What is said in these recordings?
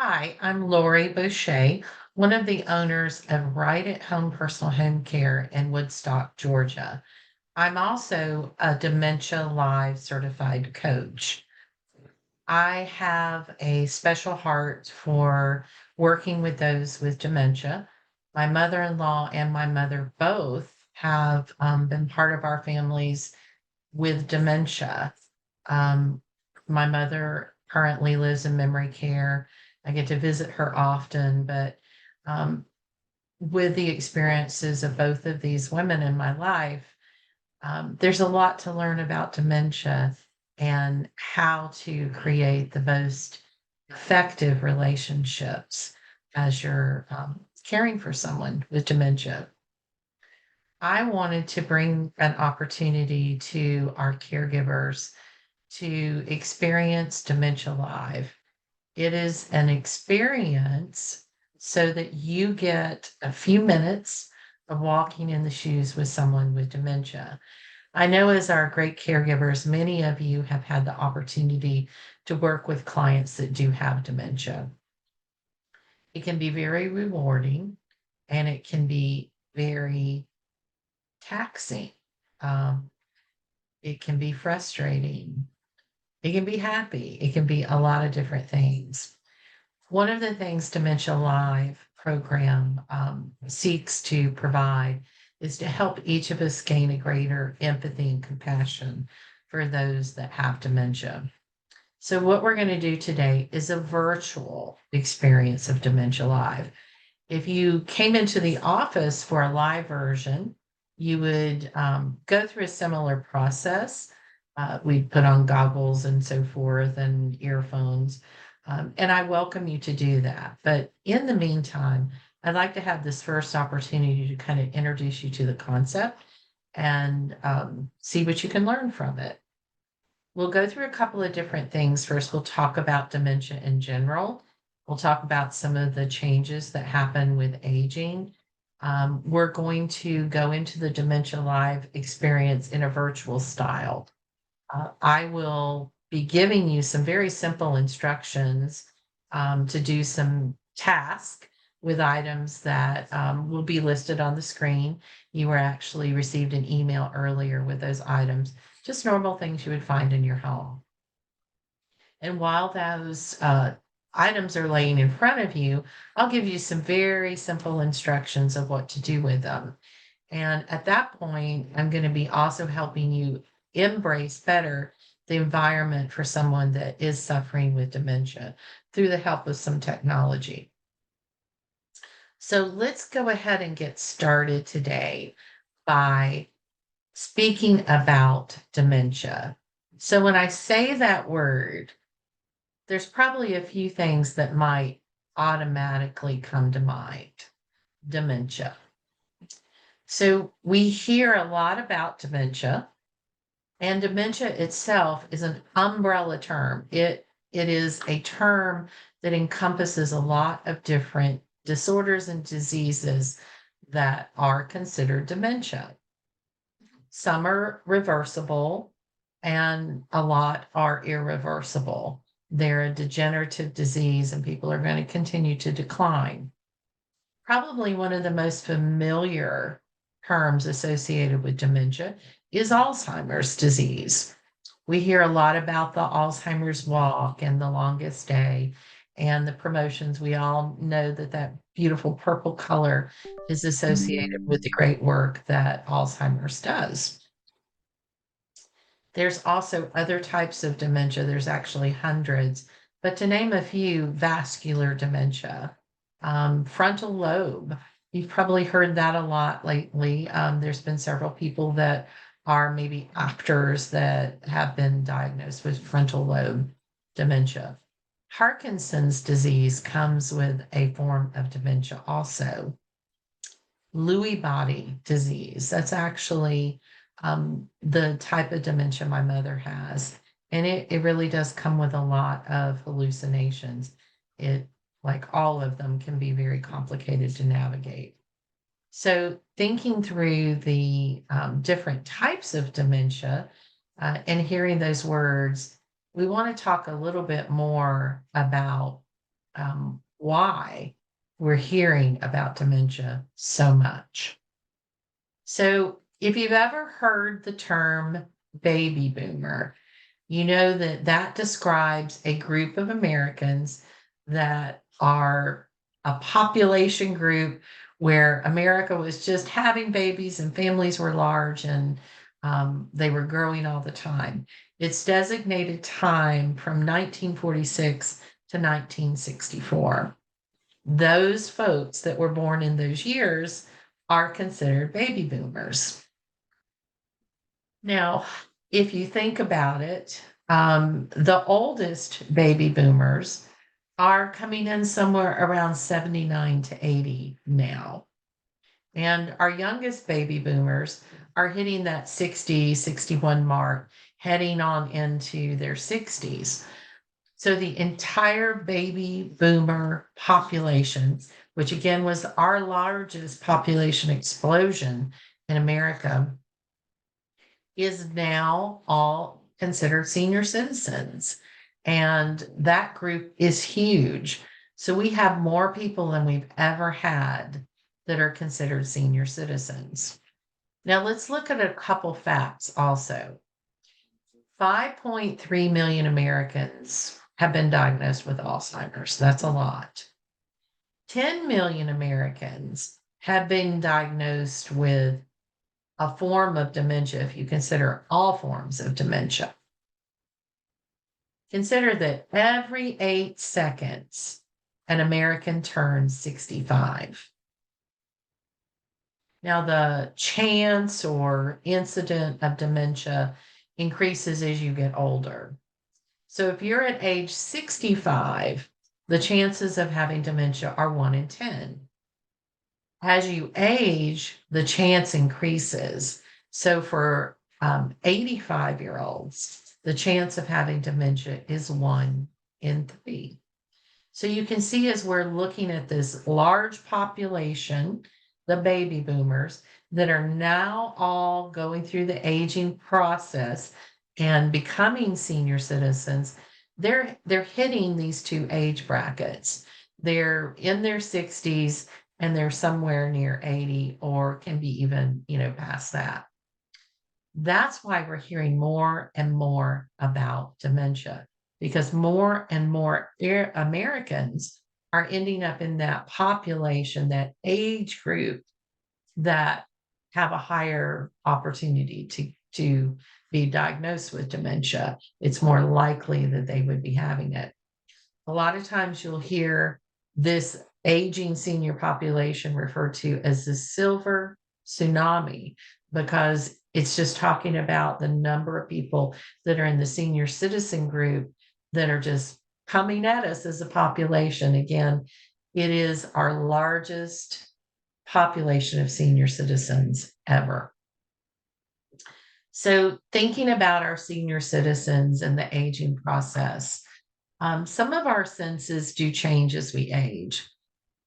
Hi, I'm Lori Boucher, one of the owners of Right at Home Personal Home Care in Woodstock, Georgia. I'm also a Dementia Live certified coach. I have a special heart for working with those with dementia. My mother in law and my mother both have been part of our families with dementia. Um, my mother currently lives in memory care. I get to visit her often, but um, with the experiences of both of these women in my life, there's a lot to learn about dementia and how to create the most effective relationships as you're caring for someone with dementia. I wanted to bring an opportunity to our caregivers to experience Dementia Live. It is an experience so that you get a few minutes of walking in the shoes with someone with dementia. I know as our great caregivers, many of you have had the opportunity to work with clients that do have dementia. It can be very rewarding and it can be very taxing. Um, it can be frustrating. It can be happy. It can be a lot of different things. One of the things Dementia Live program seeks to provide is to help each of us gain a greater empathy and compassion for those that have dementia. So, what we're going to do today is a virtual experience of Dementia Live. If you came into the office for a live version, you would go through a similar process. We'd put on goggles and so forth and earphones. And I welcome you to do that. But in the meantime, I'd like to have this first opportunity to kind of introduce you to the concept and see what you can learn from it. We'll go through a couple of different things. First, we'll talk about dementia in general. We'll talk about some of the changes that happen with aging. We're going to go into the Dementia Live experience in a virtual style. I will be giving you some very simple instructions to do some tasks with items that will be listed on the screen. You were actually received an email earlier with those items, just normal things you would find in your home. And while those items are laying in front of you, I'll give you some very simple instructions of what to do with them. And at that point, I'm going to be also helping you embrace better the environment for someone that is suffering with dementia through the help of some technology. So let's go ahead and get started today by speaking about dementia. So when I say that word, there's probably a few things that might automatically come to mind. Dementia. So we hear a lot about dementia, and dementia itself is an umbrella term. It is a term that encompasses a lot of different disorders and diseases that are considered dementia. Some are reversible, and a lot are irreversible. They're a degenerative disease, and people are going to continue to decline. Probably one of the most familiar terms associated with dementia is Alzheimer's disease. We hear a lot about the Alzheimer's walk and the longest day and the promotions. We all know that that beautiful purple color is associated with the great work that Alzheimer's does. There's also other types of dementia. There's actually hundreds, but to name a few, vascular dementia, frontal lobe. You've probably heard that a lot lately. There's been several people that are maybe actors that have been diagnosed with frontal lobe dementia. Parkinson's disease comes with a form of dementia also. Lewy body disease. That's actually the type of dementia my mother has. And it really does come with a lot of hallucinations. It, like all of them, can be very complicated to navigate. So, thinking through the different types of dementia and hearing those words, we want to talk a little bit more about why we're hearing about dementia so much. So, if you've ever heard the term baby boomer, you know that that describes a group of Americans that are a population group where America was just having babies and families were large and they were growing all the time. It's designated time from 1946 to 1964. Those folks that were born in those years are considered baby boomers. Now, if you think about it, the oldest baby boomers are coming in somewhere around 79 to 80 now. And our youngest baby boomers are hitting that 60, 61 mark, heading on into their 60s. So the entire baby boomer population, which again was our largest population explosion in America, is now all considered senior citizens. And that group is huge. So we have more people than we've ever had that are considered senior citizens. Now let's look at a couple facts also. 5.3 million Americans have been diagnosed with Alzheimer's. That's a lot. 10 million Americans have been diagnosed with a form of dementia if you consider all forms of dementia. Consider that every 8 seconds, an American turns 65. Now, the chance or incident of dementia increases as you get older. So if you're at age 65, the chances of having dementia are 1 in 10. As you age, the chance increases. So for 85-year-olds, the chance of having dementia is 1 in 3. So you can see as we're looking at this large population, the baby boomers, that are now all going through the aging process and becoming senior citizens, they're hitting these two age brackets. They're in their 60s and they're somewhere near 80 or can be even, past that. That's why we're hearing more and more about dementia, because more and more Americans are ending up in that population, that age group that have a higher opportunity to be diagnosed with dementia. It's more likely that they would be having it. A lot of times you'll hear this aging senior population referred to as the silver tsunami because it's just talking about the number of people that are in the senior citizen group that are just coming at us as a population. Again, it is our largest population of senior citizens ever. So thinking about our senior citizens and the aging process, some of our senses do change as we age.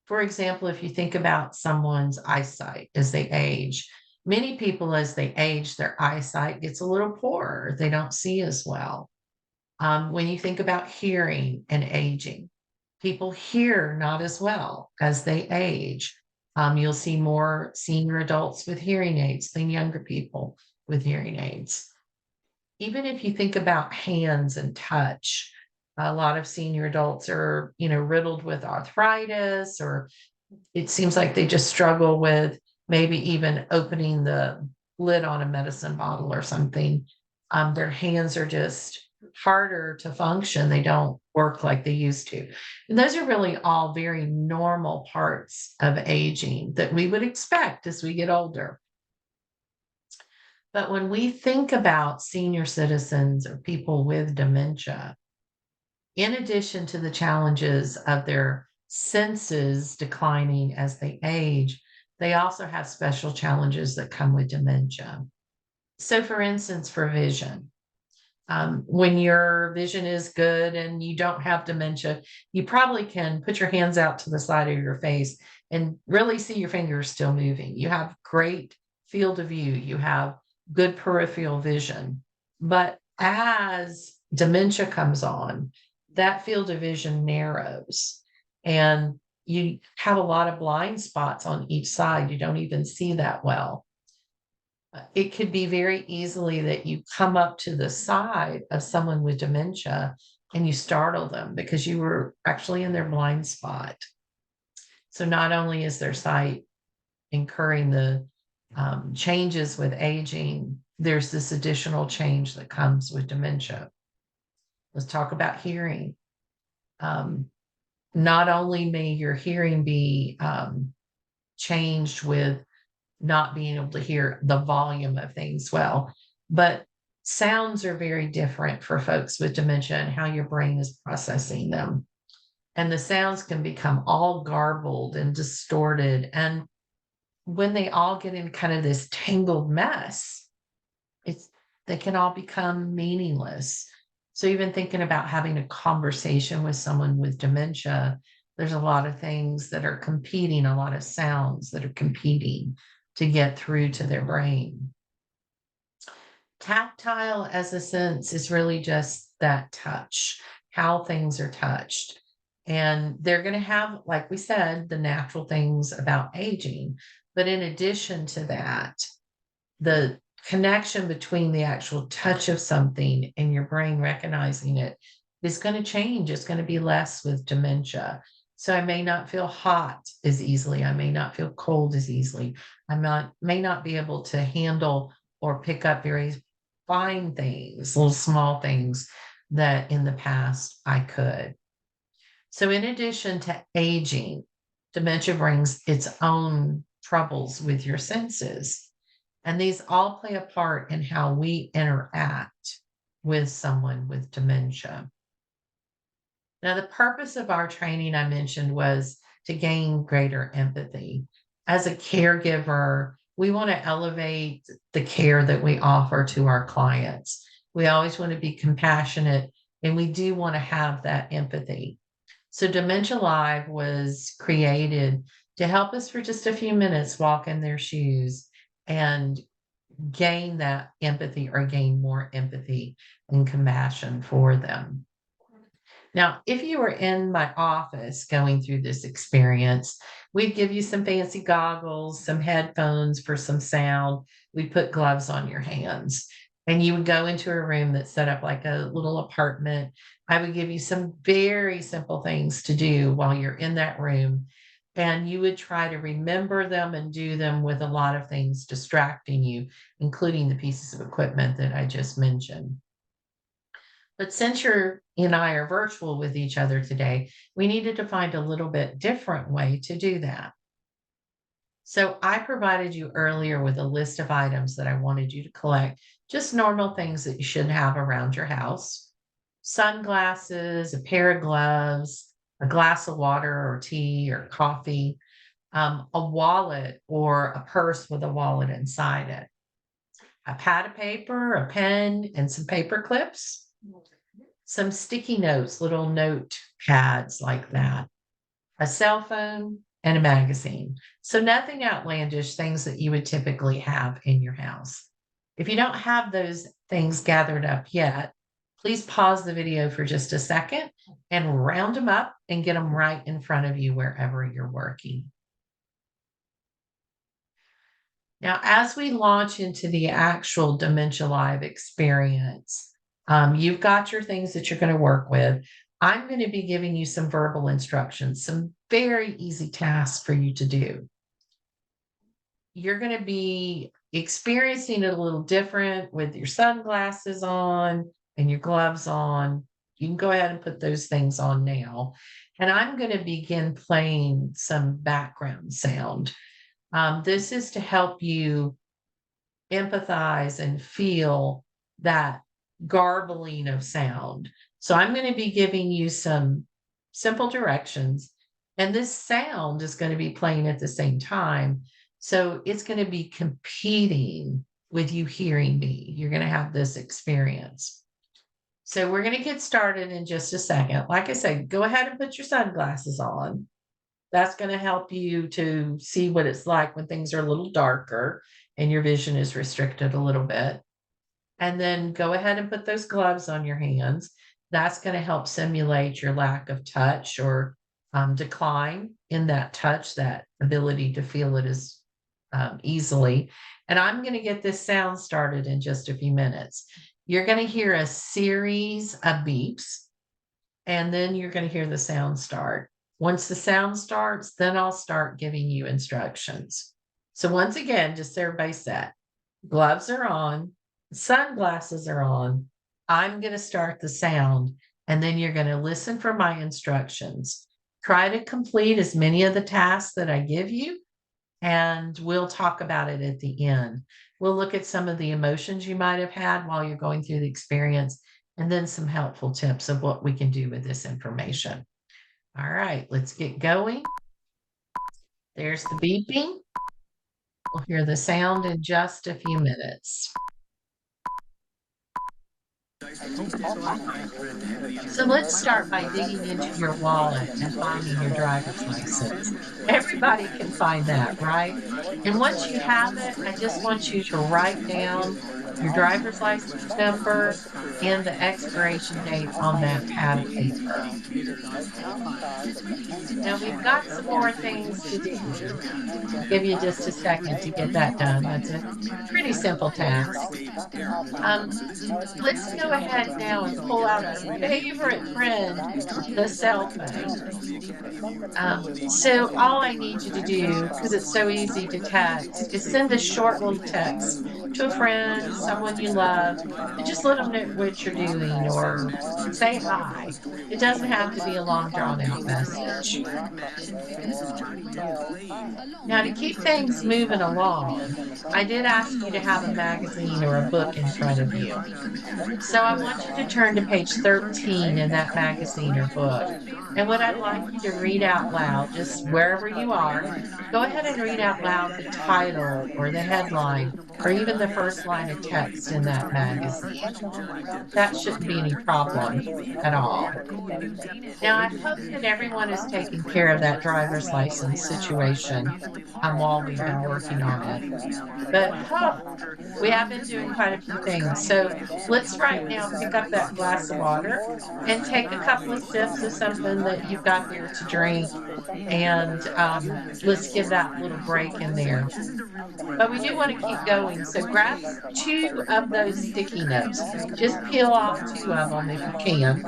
For example, if you think about someone's eyesight as they age, many people as they age, their eyesight gets a little poorer. They don't see as well. When you think about hearing and aging, people hear not as well as they age. You'll see more senior adults with hearing aids than younger people with hearing aids. Even if you think about hands and touch, a lot of senior adults are, riddled with arthritis, or it seems like they just struggle with maybe even opening the lid on a medicine bottle or something. Their hands are just harder to function. They don't work like they used to. And those are really all very normal parts of aging that we would expect as we get older. But when we think about senior citizens or people with dementia, in addition to the challenges of their senses declining as they age, they also have special challenges that come with dementia. So, for instance, for vision, when your vision is good and you don't have dementia, you probably can put your hands out to the side of your face and really see your fingers still moving. You have great field of view, you have good peripheral vision. But as dementia comes on, that field of vision narrows. and you have a lot of blind spots on each side. You don't even see that well. It could be very easily that you come up to the side of someone with dementia and you startle them because you were actually in their blind spot. So not only is their sight incurring the changes with aging, there's this additional change that comes with dementia. Let's talk about hearing. Um, Not only may your hearing be changed with not being able to hear the volume of things well, but sounds are very different for folks with dementia and how your brain is processing them. And the sounds can become all garbled and distorted. And when they all get in kind of this tangled mess, it's they can all become meaningless. So even thinking about having a conversation with someone with dementia, there's a lot of things that are competing, a lot of sounds that are competing to get through to their brain. Tactile, as a sense, is really just that touch, how things are touched. And they're going to have, like we said, the natural things about aging. But in addition to that, the connection between the actual touch of something and your brain recognizing it is going to change. It's going to be less with dementia. So I may not feel hot as easily. I may not feel cold as easily. May not be able to handle or pick up very fine things, little small things that in the past I could. So in addition to aging, dementia brings its own troubles with your senses. And these all play a part in how we interact with someone with dementia. Now, the purpose of our training I mentioned was to gain greater empathy. As a caregiver, we want to elevate the care that we offer to our clients. We always want to be compassionate and we do want to have that empathy. So, DemeniaLive was created to help us for just a few minutes walk in their shoes and gain that empathy or gain more empathy and compassion for them. Now, if you were in my office going through this experience, we'd give you some fancy goggles, some headphones for some sound. We'd put gloves on your hands, and you would go into a room that's set up like a little apartment. I would give you some very simple things to do while you're in that room, and you would try to remember them and do them with a lot of things distracting you, including the pieces of equipment that I just mentioned. But since you and I are virtual with each other today, we needed to find a little bit different way to do that. So I provided you earlier with a list of items that I wanted you to collect, just normal things that you should have around your house. Sunglasses, a pair of gloves, a glass of water or tea or coffee, a wallet or a purse with a wallet inside it, a pad of paper, a pen, and some paper clips, some sticky notes, little note pads like that, a cell phone, and a magazine. So nothing outlandish, things that you would typically have in your house. If you don't have those things gathered up yet, please pause the video for just a second and round them up and get them right in front of you wherever you're working. Now, as we launch into the actual DemeniaLive experience, you've got your things that you're going to work with. I'm going to be giving you some verbal instructions, some very easy tasks for you to do. You're going to be experiencing it a little different with your sunglasses on and your gloves on. You can go ahead and put those things on now. And I'm going to begin playing some background sound. This is to help you empathize and feel that garbling of sound. So I'm going to be giving you some simple directions, and this sound is going to be playing at the same time. So it's going to be competing with you hearing me. You're going to have this experience. So we're going to get started in just a second. Like I said, go ahead and put your sunglasses on. That's going to help you to see what it's like when things are a little darker and your vision is restricted a little bit. And then go ahead and put those gloves on your hands. That's going to help simulate your lack of touch or decline in that touch, that ability to feel it as easily. And I'm going to get this sound started in just a few minutes. You're going to hear a series of beeps, and then you're going to hear the sound start. Once the sound starts, then I'll start giving you instructions. So once again, just so everybody's set, gloves are on, sunglasses are on. I'm going to start the sound, and then you're going to listen for my instructions. Try to complete as many of the tasks that I give you, and we'll talk about it at the end. We'll look at some of the emotions you might have had while you're going through the experience, and then some helpful tips of what we can do with this information. All right, let's get going. There's the beeping. We'll hear the sound in just a few minutes. So let's start by digging into your wallet and finding your driver's license. Everybody can find that, right? And once you have it, I just want you to write down your driver's license number and the expiration date on that pad of paper. Now we've got some more things to do. Give you just a second to get that done. That's a pretty simple task. Let's go ahead now and pull out our favorite friend, the cell phone. So all I need you to do, because it's so easy to text, is send a short little text to a friend, someone you love, and just let them know what you're doing or say hi. It doesn't have to be a long drawn out message. Now, to keep things moving along, I did ask you to have a magazine or a book in front of you. So I want you to turn to page 13 in that magazine or book. And what I'd like you to read out loud, just wherever you are, go ahead and read out loud the title or the headline or even the first line of text in that magazine. That shouldn't be any problem at all. Now, I hope that everyone is taking care of that driver's license situation while we've been working on it. But we have been doing quite a few things. So let's right now pick up that glass of water and take a couple of sips of something that you've got there to drink. And let's give that little break in there. But we do want to keep going. So grab two of those sticky notes. Just peel off two of them if you can.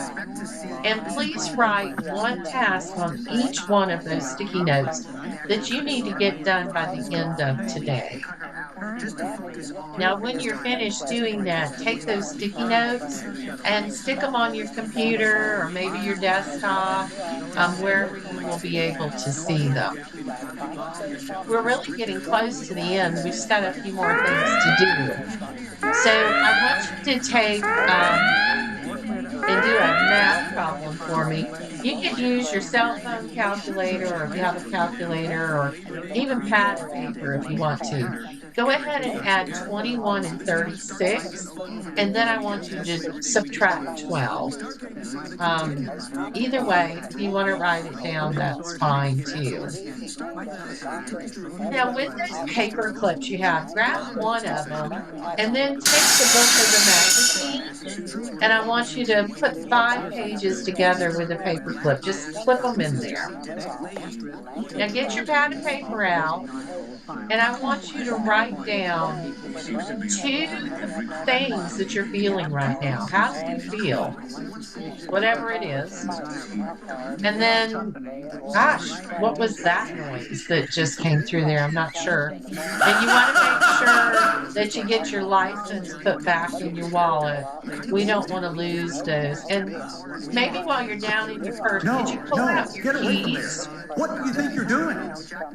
And please write one task on each one of those sticky notes that you need to get done by the end of today. Now, when you're finished doing that, take those sticky notes and stick them on your computer or maybe your desktop, wherever you will be able to see them. We're really getting close to the end. We just got a few more things to do. So I want you to take and do a math problem for me. You could use your cell phone calculator, or if you have a calculator, or even pad of paper if you want to. Go ahead and add 21 and 36, and then I want you to subtract 12. Either way, if you want to write it down, that's fine too. Now, with those paper clips you have, grab one of them and then take the book or the magazine, and I want you to put 5 pages together with a paper clip. Just clip them in there. Now, get your pad of paper out, and I want you to write down 2 things that you're feeling right now. How do you feel? Whatever it is. And then, gosh, what was that noise that just came through there? I'm not sure. And you want to make sure that you get your license put back in your wallet. We don't want to lose those. And maybe while you're down in your purse, could you pull out your keys? What do you think you're doing?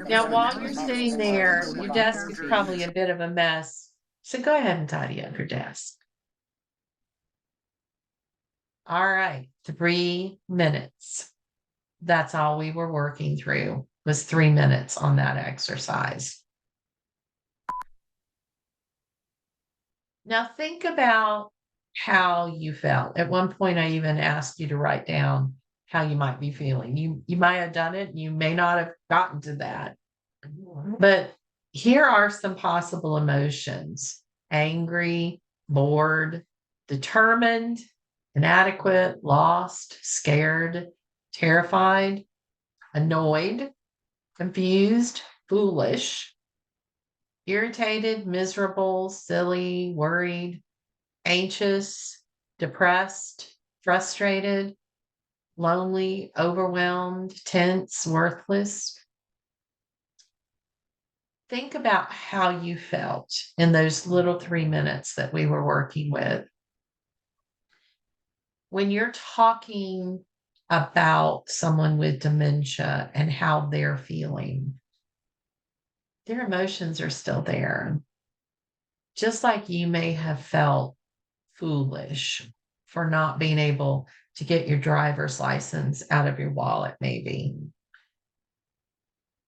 Now, while you're sitting there, your desk is probably a bit of a mess. So go ahead and tidy up your desk. All right, 3 minutes. That's all we were working through was 3 minutes on that exercise. Now think about how you felt. At one point, I even asked you to write down how you might be feeling. You might have done it, and you may not have gotten to that. But here are some possible emotions: angry, bored, determined, inadequate, lost, scared, terrified, annoyed, confused, foolish, irritated, miserable, silly, worried, anxious, depressed, frustrated, lonely, overwhelmed, tense, worthless. Think about how you felt in those little 3 minutes that we were working with. When you're talking about someone with dementia and how they're feeling, their emotions are still there. Just like you may have felt foolish for not being able to get your driver's license out of your wallet, maybe.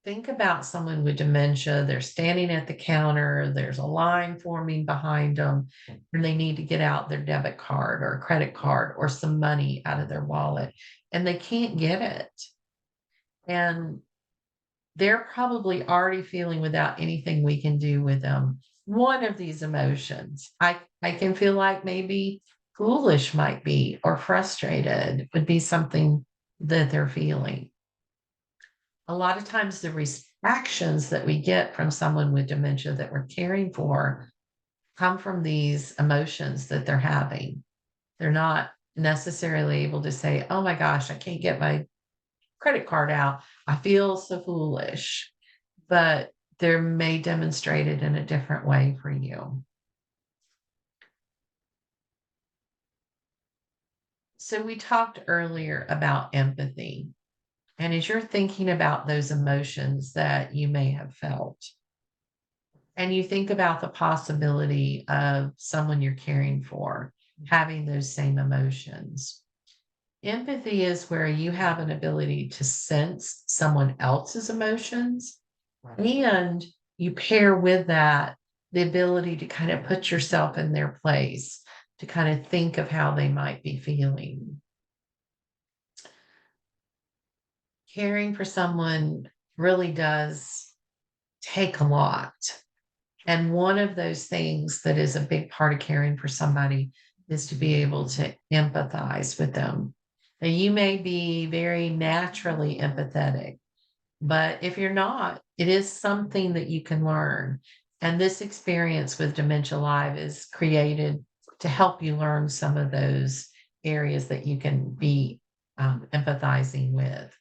Think about someone with dementia. They're standing at the counter, there's a line forming behind them, and they need to get out their debit card or a credit card or some money out of their wallet, and they can't get it. And they're probably already feeling without anything we can do with them. One of these emotions. I can feel like maybe foolish might be, or frustrated would be something that they're feeling. A lot of times the reactions that we get from someone with dementia that we're caring for come from these emotions that they're having. They're not necessarily able to say, oh my gosh, I can't get my credit card out. I feel so foolish, but they may demonstrate it in a different way for you. So we talked earlier about empathy. And as you're thinking about those emotions that you may have felt, and you think about the possibility of someone you're caring for having those same emotions, empathy is where you have an ability to sense someone else's emotions, and you pair with that the ability to kind of put yourself in their place, to kind of think of how they might be feeling. Caring for someone really does take a lot. And one of those things that is a big part of caring for somebody is to be able to empathize with them. Now, you may be very naturally empathetic, but if you're not, it is something that you can learn. And this experience with DemeniaLive is created to help you learn some of those areas that you can be empathizing with.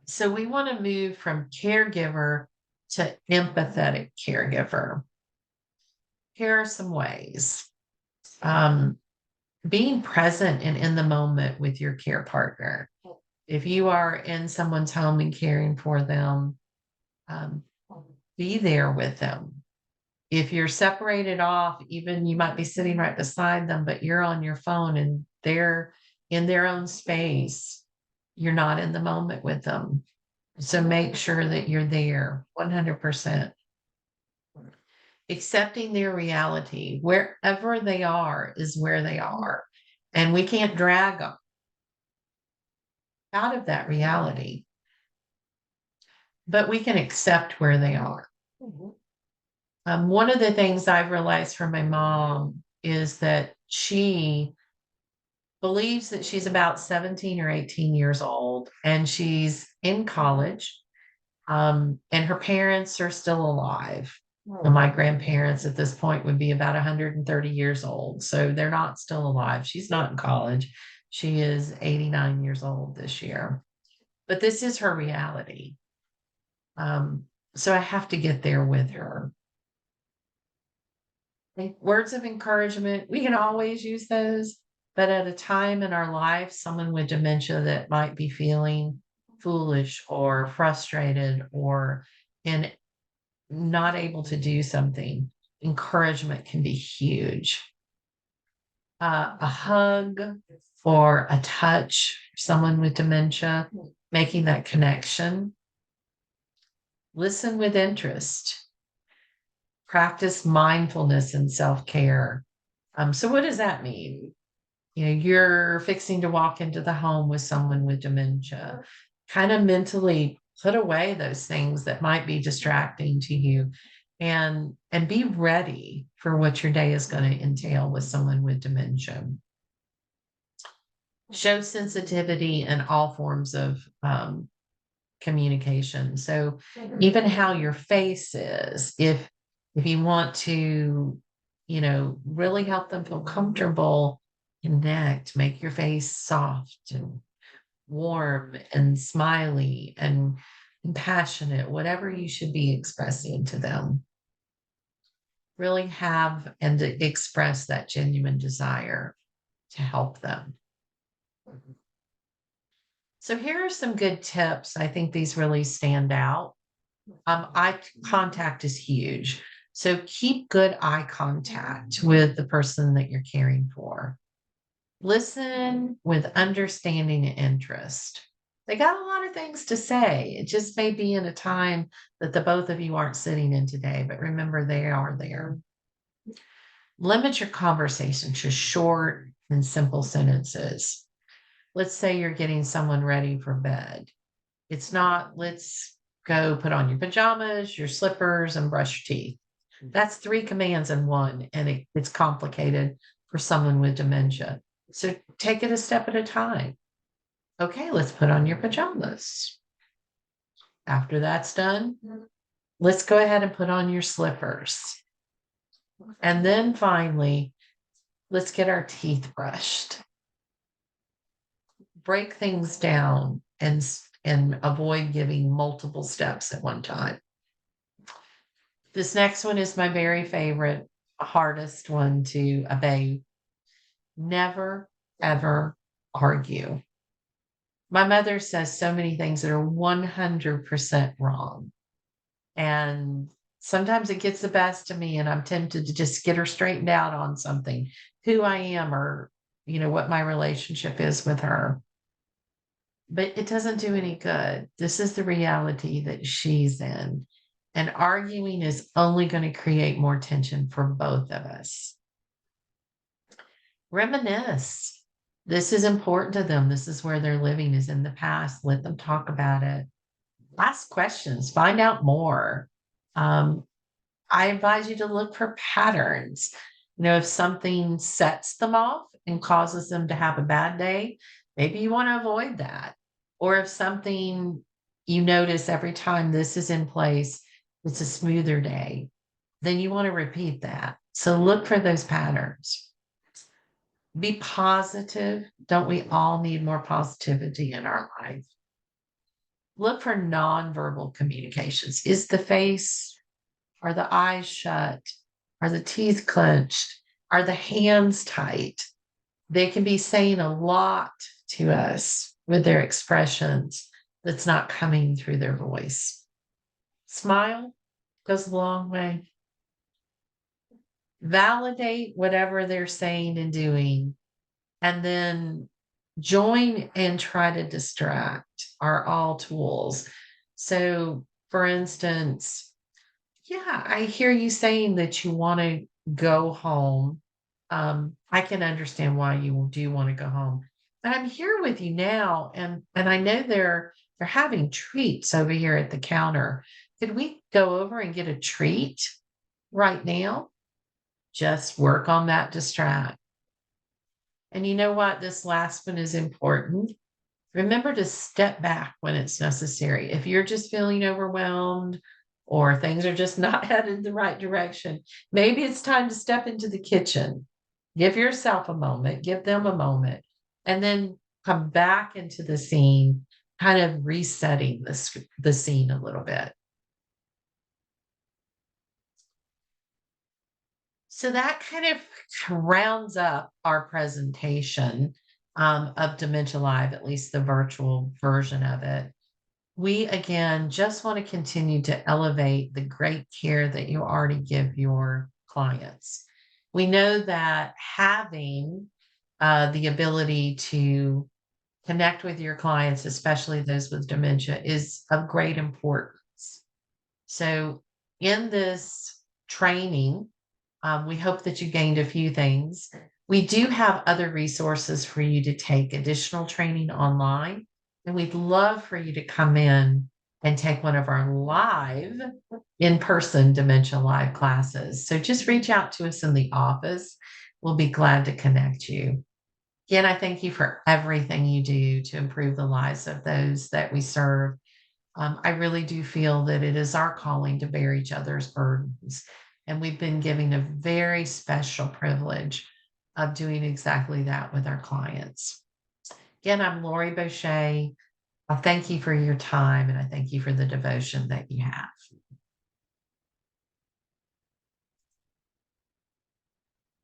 So we want to move from caregiver to empathetic caregiver. Here are some ways. Being present and in the moment with your care partner. If you are in someone's home and caring for them, um, be there with them. If you're separated off, even you might be sitting right beside them, but you're on your phone and they're in their own space, you're not in the moment with them. So make sure that you're there 100%. Accepting their reality, wherever they are is where they are. And we can't drag them out of that reality, but we can accept where they are. One of the things I've realized from my mom is that she believes that she's about 17 or 18 years old and she's in college, and her parents are still alive. And my grandparents at this point would be about 130 years old. So they're not still alive. She's not in college. She is 89 years old this year. But this is her reality. So I have to get there with her. Words of encouragement, we can always use those, but at a time in our life, someone with dementia that might be feeling foolish or frustrated or in not able to do something, encouragement can be huge. A hug or a touch, someone with dementia, making that connection. Listen with interest. Practice mindfulness and self-care. So what does that mean? You know, you're fixing to walk into the home with someone with dementia. Kind of mentally put away those things that might be distracting to you and be ready for what your day is going to entail with someone with dementia. Show sensitivity in all forms of communication. So even how your face is, if you want to, really help them feel comfortable, connect, make your face soft and warm and smiley and compassionate, whatever you should be expressing to them. Really have and to express that genuine desire to help them. So here are some good tips. I think these really stand out. Eye contact is huge. So keep good eye contact with the person that you're caring for. Listen with understanding and interest. They got a lot of things to say. It just may be in a time that the both of you aren't sitting in today, but remember they are there. Limit your conversation to short and simple sentences. Let's say you're getting someone ready for bed. It's not, let's go put on your pajamas, your slippers, and brush your teeth. That's three commands in one, and it's complicated for someone with dementia. So take it a step at a time. Okay, let's put on your pajamas. After that's done, let's go ahead and put on your slippers. And then finally, let's get our teeth brushed. Break things down and avoid giving multiple steps at one time. This next one is my very favorite, hardest one to obey. Never, ever argue. My mother says so many things that are 100% wrong. And sometimes it gets the best of me, and I'm tempted to just get her straightened out on something, who I am, or, what my relationship is with her. But it doesn't do any good. This is the reality that she's in. And arguing is only going to create more tension for both of us. Reminisce. This is important to them. This is where they're living, is in the past. Let them talk about it. Ask questions, find out more. I advise you to look for patterns. If something sets them off and causes them to have a bad day, maybe you want to avoid that. Or if something you notice every time this is in place, it's a smoother day, then you want to repeat that. So look for those patterns. Be positive. Don't we all need more positivity in our life? Look for nonverbal communications. Is the face, are the eyes shut? Are the teeth clenched? Are the hands tight? They can be saying a lot to us with their expressions that's not coming through their voice. Smile goes a long way. Validate whatever they're saying and doing, and then join and try to distract are all tools. So, for instance, yeah, I hear you saying that you want to go home. I can understand why you do want to go home, but I'm here with you now, and I know they're having treats over here at the counter. Could we go over and get a treat right now? Just work on that distract. And you know what? This last one is important. Remember to step back when it's necessary. If you're just feeling overwhelmed or things are just not headed the right direction, maybe it's time to step into the kitchen. Give yourself a moment, give them a moment, and then come back into the scene, kind of resetting the scene a little bit. So that kind of rounds up our presentation of DementiaLive, at least the virtual version of it. We, again, just want to continue to elevate the great care that you already give your clients. We know that having the ability to connect with your clients, especially those with dementia, is of great importance. So, in this training, we hope that you gained a few things. We do have other resources for you to take additional training online, and we'd love for you to come in and take one of our live in-person DementiaLive classes. So just reach out to us in the office. We'll be glad to connect you. Again, I thank you for everything you do to improve the lives of those that we serve. I really do feel that it is our calling to bear each other's burdens. And we've been given a very special privilege of doing exactly that with our clients. Again, I'm Lori Boucher. I thank you for your time and I thank you for the devotion that you have.